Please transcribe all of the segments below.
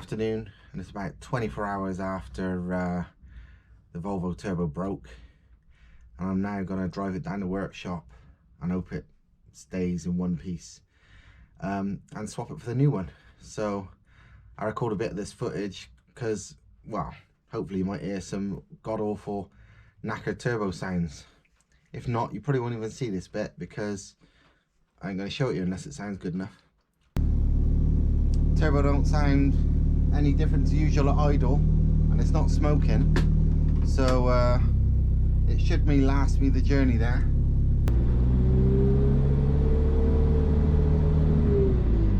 afternoon, and it's about 24 hours after the Volvo turbo broke, and I'm now going to drive it down the workshop and hope it stays in one piece, and swap it for the new one. So I record a bit of this footage because, well, hopefully you might hear some god-awful knackered turbo sounds. If not, you probably won't even see this bit because I ain't going to show it you unless it sounds good enough. Turbo don't sound any different to usual at idle, and it's not smoking, so it should last me the journey there.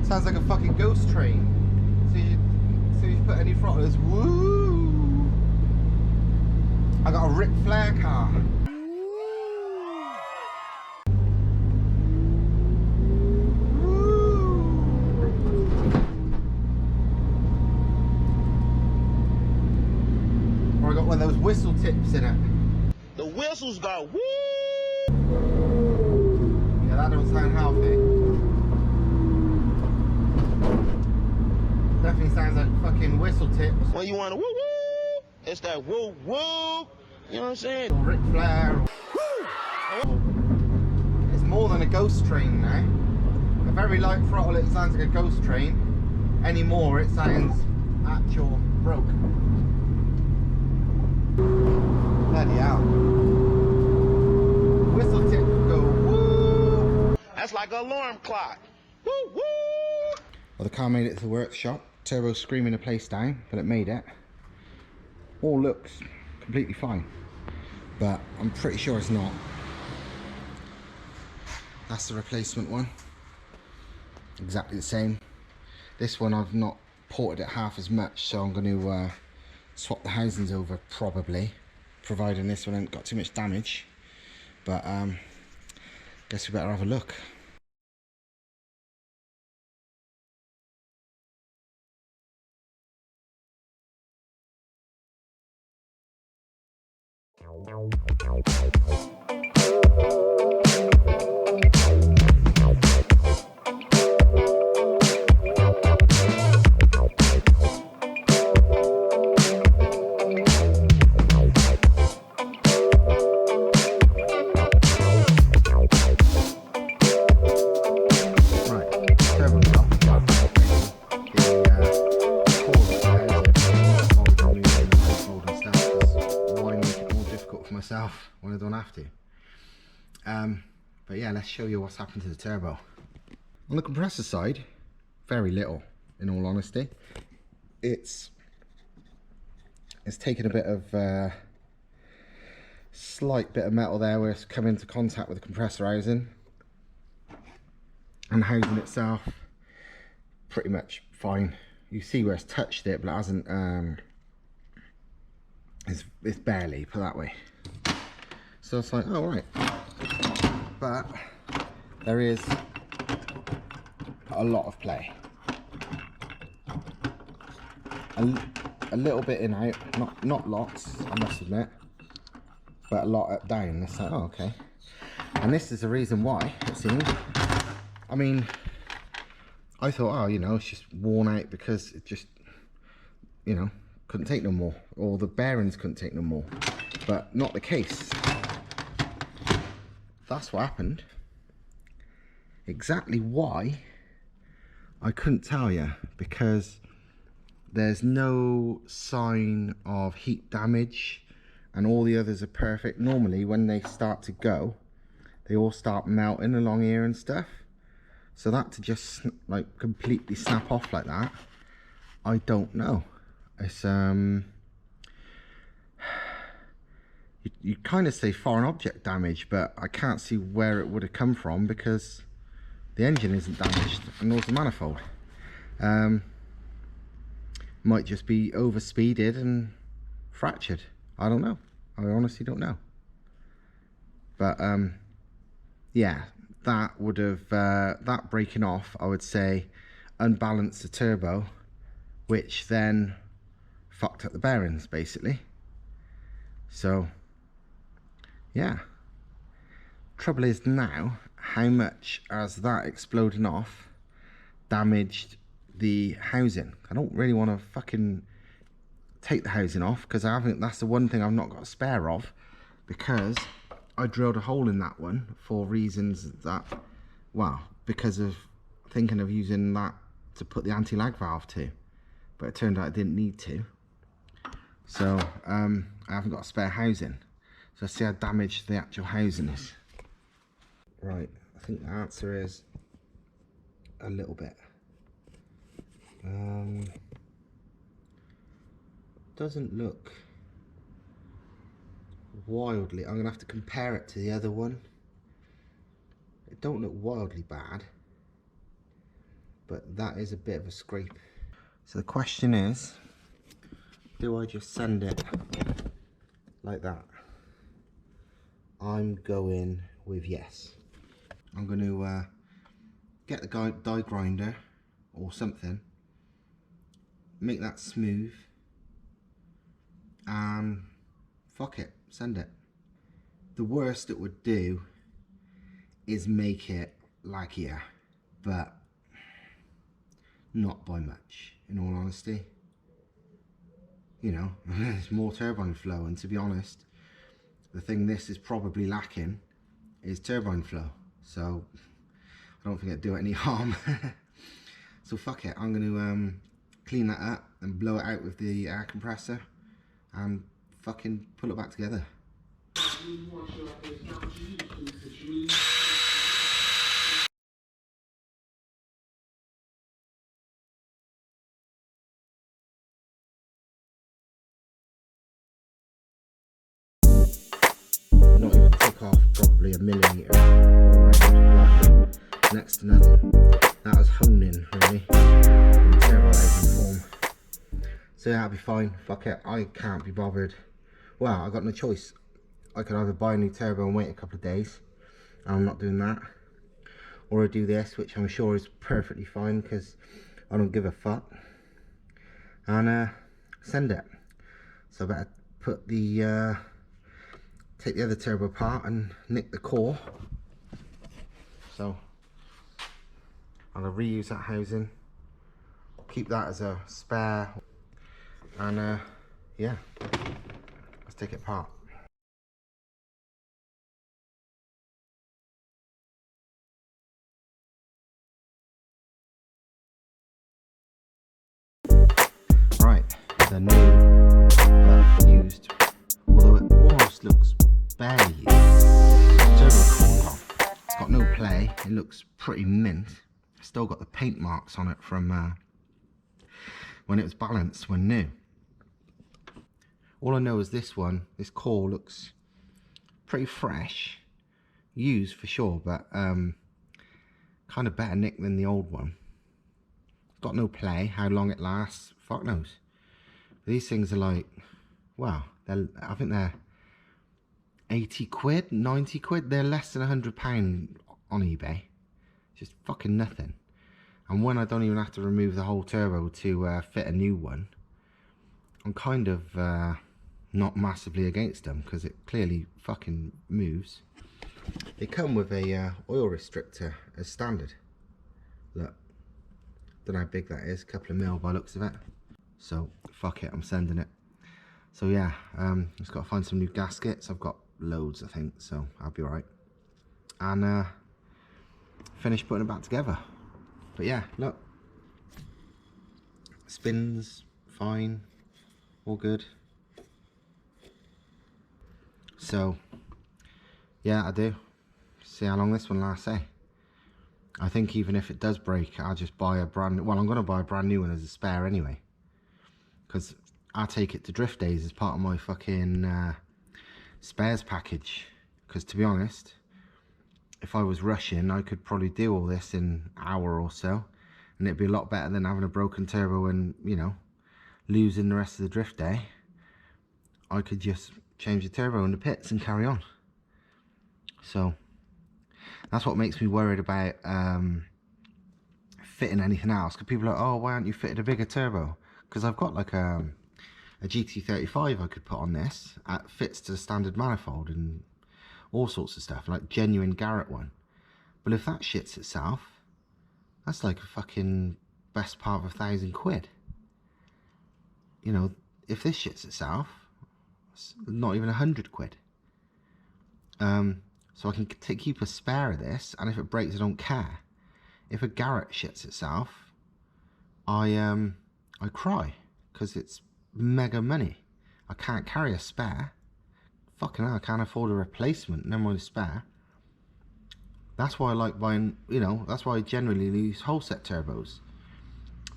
Sounds like a fucking ghost train. So you put any throttlers, woo! I got a Ric Flair car. One of those whistle tips in it. The whistles go woo! Yeah, that don't sound healthy. Definitely sounds like fucking whistle tips. When you want to woo woo, it's that woo woo. You know what I'm saying? Ric Flair. Woo! It's more than a ghost train now. A very light throttle, it sounds like a ghost train. Any more, it sounds actual broke. Bloody hell. Whistle tip go woo! That's like an alarm clock. Woo woo! Well, the car made it to the workshop. Turbo screaming the place down, but it made it. All looks completely fine, but I'm pretty sure it's not. That's the replacement one. Exactly the same. This one I've not ported it half as much, so I'm going to swap the housings over probably, providing this one ain't got too much damage. But guess we better have a look. Myself when I don't have to. But yeah, let's show you what's happened to the turbo. On the compressor side, very little, in all honesty. It's taken a bit of slight bit of metal there where it's come into contact with the compressor housing, and the housing itself pretty much fine. You see where it's touched it, but it hasn't. It's barely, put it that way. So it's like, oh right, but there is a lot of play, a little bit in out, not lots, I must admit, but a lot up down. It's like, oh okay, and this is the reason why it seems. I mean, I thought, oh, you know, it's just worn out because it just, you know, couldn't take no more, or the bearings couldn't take no more, but not the case. That's what happened. Exactly why, I couldn't tell you, because there's no sign of heat damage and all the others are perfect. Normally when they start to go, they all start melting along here and stuff. So that to just like completely snap off like that, I don't know. It's you kind of say foreign object damage, but I can't see where it would have come from because the engine isn't damaged and nor's the manifold. Might just be over speeded and fractured. I don't know. I honestly don't know. But yeah, that would have that breaking off, I would say, unbalanced the turbo, which then fucked up the bearings basically. So yeah, trouble is now, how much has that exploding off damaged the housing. I don't really want to fucking take the housing off, because I haven't, that's the one thing I've not got a spare of, because I drilled a hole in that one for reasons that, well, because of thinking of using that to put the anti-lag valve to, but it turned out I didn't need to. So I haven't got a spare housing. So see how damaged the actual housing is. Right, I think the answer is a little bit. Doesn't look wildly, I'm gonna have to compare it to the other one. It don't look wildly bad, but that is a bit of a scrape. So the question is, do I just send it like that? I'm going with yes. I'm going to get the die grinder or something, make that smooth, and fuck it, send it. The worst it would do is make it laggier, but not by much, in all honesty. You know, there's more turbine flow, and to be honest, the thing this is probably lacking is turbine flow, so I don't think it'd do it any harm. So fuck it, I'm going to clean that up and blow it out with the air compressor and fucking pull it back together. Not even took off probably a millimetre, next to nothing. That was honing really, in terrorising form. So yeah, I'll be fine, fuck it, I can't be bothered. Well, I got no choice. I could either buy a new turbo and wait a couple of days, and I'm not doing that, or I do this, which I'm sure is perfectly fine because I don't give a fuck, and send it. So I better put the take the other turbo apart and nick the core. So I'm gonna reuse that housing, keep that as a spare, and yeah, let's take it apart. Right, the new used, although it almost looks barely used. Turbo cooled off. It's got no play. It looks pretty mint. Still got the paint marks on it from when it was balanced when new. All I know is this one, this core looks pretty fresh, used for sure, but kind of better nick than the old one. Got no play. How long it lasts, fuck knows. These things are like, wow, I think they're 80 quid, 90 quid. They're less than £100 on eBay. Just fucking nothing. And when I don't even have to remove the whole turbo to fit a new one, I'm kind of not massively against them, because it clearly fucking moves. They come with a oil restrictor as standard. Look, don't know how big that is, a couple of mil by looks of it. So fuck it, I'm sending it. So yeah, just got to find some new gaskets. I've got loads, I think, so I'll be alright. And finish putting it back together. But yeah, look, spins fine, all good. So yeah, I do. See how long this one lasts, eh? I think even if it does break, I'll just buy a brand new, well, I'm going to buy a brand new one as a spare anyway, because I take it to drift days as part of my fucking spares package. Because to be honest, if I was rushing, I could probably do all this in an hour or so, and it'd be a lot better than having a broken turbo and, you know, losing the rest of the drift day. I could just change the turbo in the pits and carry on. So that's what makes me worried about fitting anything else, because people are like, oh, why aren't you fitted a bigger turbo? Because I've got like a GT35 I could put on this. It fits to the standard manifold and all sorts of stuff, like genuine Garrett one. But if that shits itself, that's like a fucking best part of £1,000. You know, if this shits itself, it's not even £100. So I can keep a spare of this, and if it breaks, I don't care. If a Garrett shits itself, I cry, because it's mega money. I can't carry a spare. Fucking hell, I can't afford a replacement, never mind a spare. That's why I like buying, you know, that's why I generally use Holset turbos,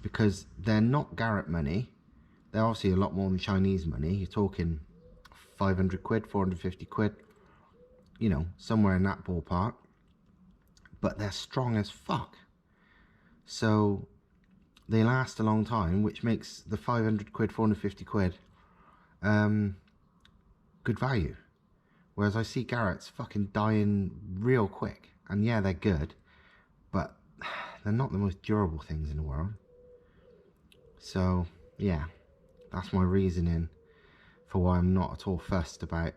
because they're not Garrett money. They're obviously a lot more than Chinese money. You're talking 500 quid, 450 quid, you know, somewhere in that ballpark. But they're strong as fuck. So they last a long time, which makes the 500 quid, 450 quid good value. Whereas I see Garrett's fucking dying real quick. And yeah, they're good, but they're not the most durable things in the world. So yeah, that's my reasoning for why I'm not at all fussed about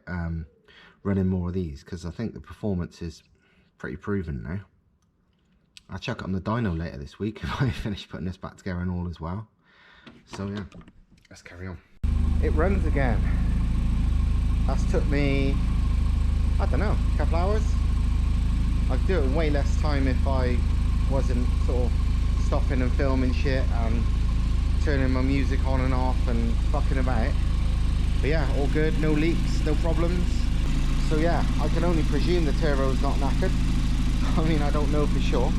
running more of these, because I think the performance is pretty proven now. I'll check it on the dyno later this week if I finish putting this back together and all as well. So yeah, let's carry on. It runs again. That's took me, I don't know, a couple hours. I'd do it in way less time if I wasn't sort of stopping and filming shit and turning my music on and off and fucking about. But yeah, all good, no leaks, no problems. So yeah, I can only presume the turbo's not knackered. I mean, I don't know for sure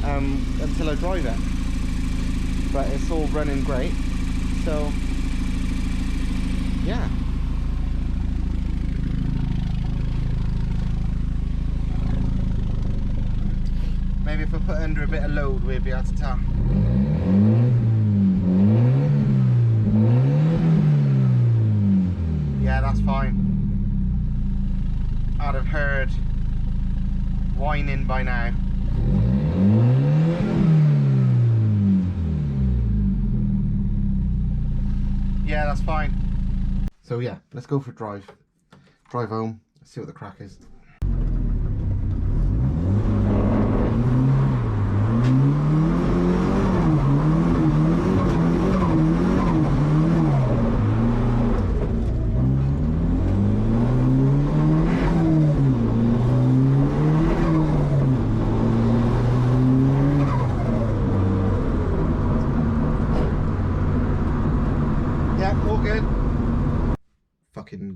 until I drive it. But it's all running great. So yeah. Maybe if I put under a bit of load, we'll be able to tell. Yeah, that's fine. I'd have heard whining by now. Yeah, that's fine. So yeah, let's go for a drive. Drive home, see what the crack is.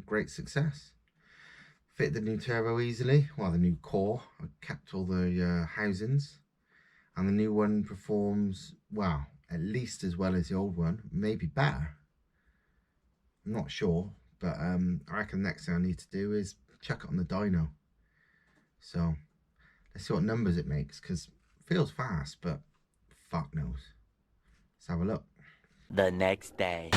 Great success. Fit the new turbo easily, well, the new core. I kept all the housings, and the new one performs, well, at least as well as the old one, maybe better. I'm not sure, but I reckon the next thing I need to do is check it on the dyno. So let's see what numbers it makes, because it feels fast, but fuck knows. Let's have a look. The next day.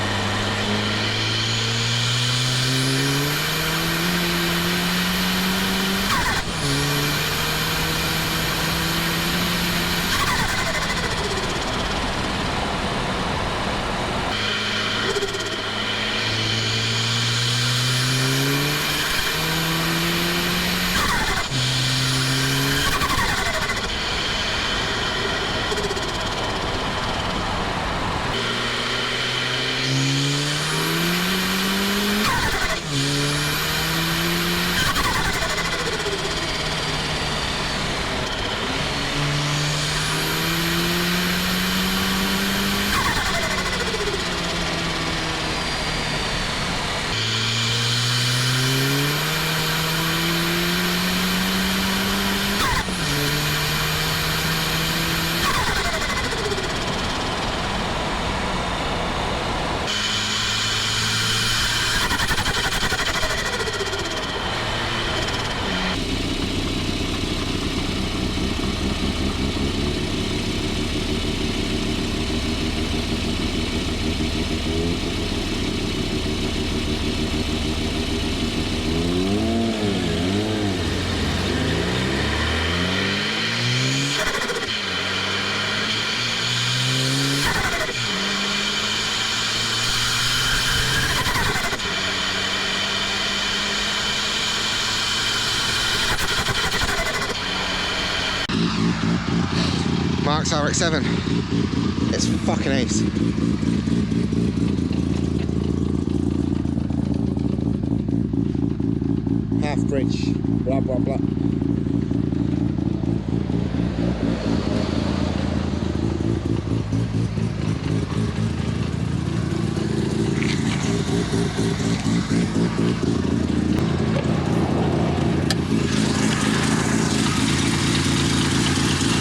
Mark's RX7. It's fucking ace. Half bridge, blah blah blah.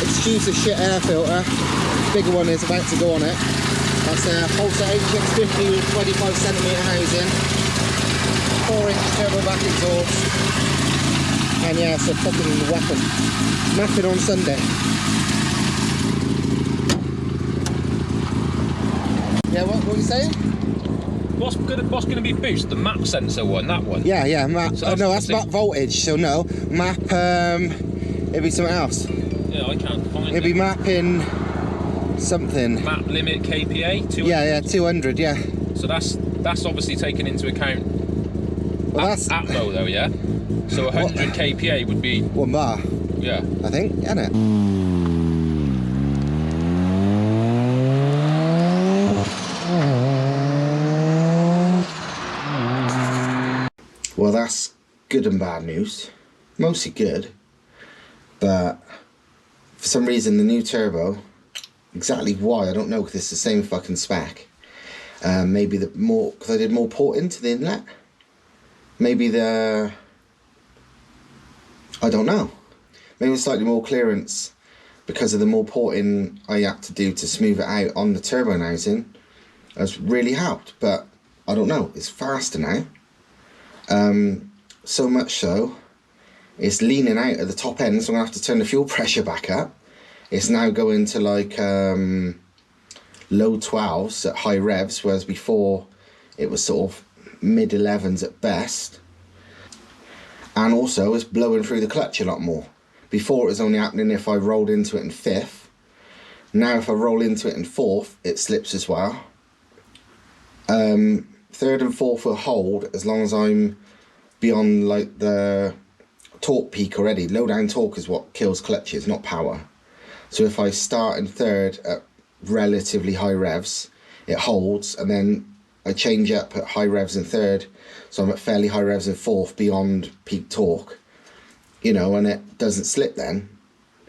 Excuse the shit air filter. Bigger one is about to go on it. That's a Holset HX50 with 25cm housing. 4-inch turbo back exhaust. And yeah, it's a fucking weapon. Mapping on Sunday. Yeah, what were you saying? What's gonna be boost? The map sensor one, that one? Yeah, map. So no, that's map voltage, so no. Map, it'd be something else. Yeah, I can't find it. It'd be mapping something. Map limit KPA? 200? Yeah, 200, yeah. So that's obviously taken into account Well, that's at low though, yeah? So 100 kPa would be... 1 bar, Yeah. I think, isn't it? Well, that's good and bad news. Mostly good, but for some reason the new turbo, exactly why I don't know, because it's the same fucking spec. Maybe the more, because I did more porting to the inlet. Maybe I don't know. Maybe slightly more clearance because of the more porting I had to do to smooth it out on the turbo housing has really helped. But I don't know. It's faster now. So much so, it's leaning out at the top end, so I'm going to have to turn the fuel pressure back up. It's now going to like low 12s at high revs, whereas before it was sort of mid 11s at best. And also it's blowing through the clutch a lot more. Before it was only happening if I rolled into it in 5th. Now if I roll into it in 4th, it slips as well. 3rd and 4th will hold as long as I'm beyond like the torque peak already. Low down torque is what kills clutches, not power. So if I start in 3rd at relatively high revs, it holds, and then I change up at high revs in 3rd, so I'm at fairly high revs in 4th beyond peak torque, you know, and it doesn't slip then,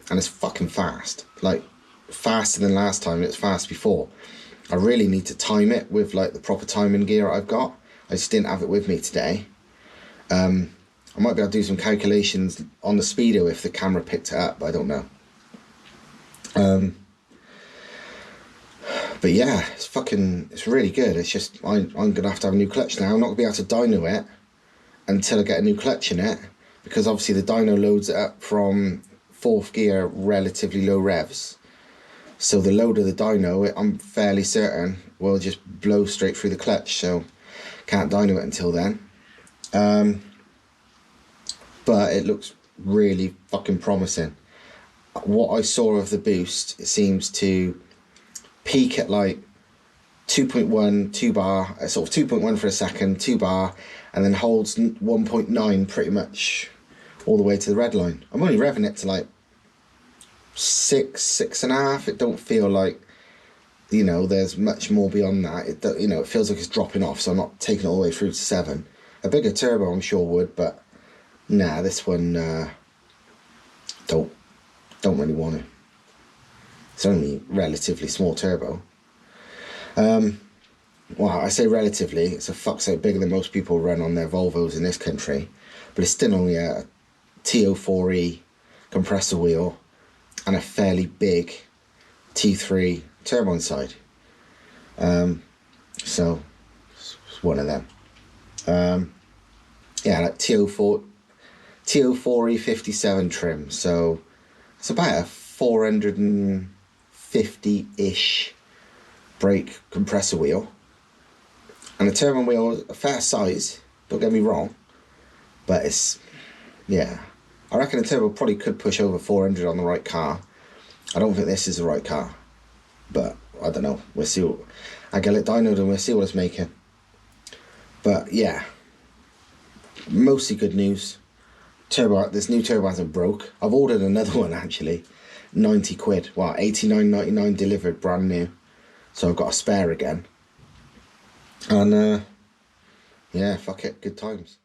and it's fucking fast, like faster than last time. It's fast before. I really need to time it with like the proper timing gear I've got. I just didn't have it with me today. I might be able to do some calculations on the speedo if the camera picked it up, but I don't know. But yeah, it's really good. It's just, I'm gonna have to have a new clutch now. I'm not gonna be able to dyno it until I get a new clutch in it, because obviously the dyno loads it up from 4th gear, relatively low revs. So the load of the dyno, I'm fairly certain, will just blow straight through the clutch, so can't dyno it until then. But it looks really fucking promising. What I saw of the boost, it seems to peak at like 2.1, 2 bar, sort of 2.1 for a second, 2 bar, and then holds 1.9 pretty much all the way to the red line. I'm only revving it to like 6, 6.5. It don't feel like, you know, there's much more beyond that. It, you know, it feels like it's dropping off, so I'm not taking it all the way through to 7. A bigger turbo I'm sure would, but nah, this one don't really want it. It's only relatively small turbo. Well, I say relatively, it's a fuck's sake bigger than most people run on their Volvos in this country, but it's still only a TO4E compressor wheel and a fairly big T3 turbo inside. So it's one of them. Yeah, like TO4E57 trim, so it's about a 450-ish brake compressor wheel, and the turbo wheel is a fair size, don't get me wrong, but it's, yeah, I reckon the turbo probably could push over 400 on the right car. I don't think this is the right car, but I don't know, we'll see what, I get it dynoed and we'll see what it's making. But yeah, mostly good news. This new turbo hasn't broke. I've ordered another one actually. 90 quid. Well, 89.99 delivered, brand new. So I've got a spare again. And yeah, fuck it, good times.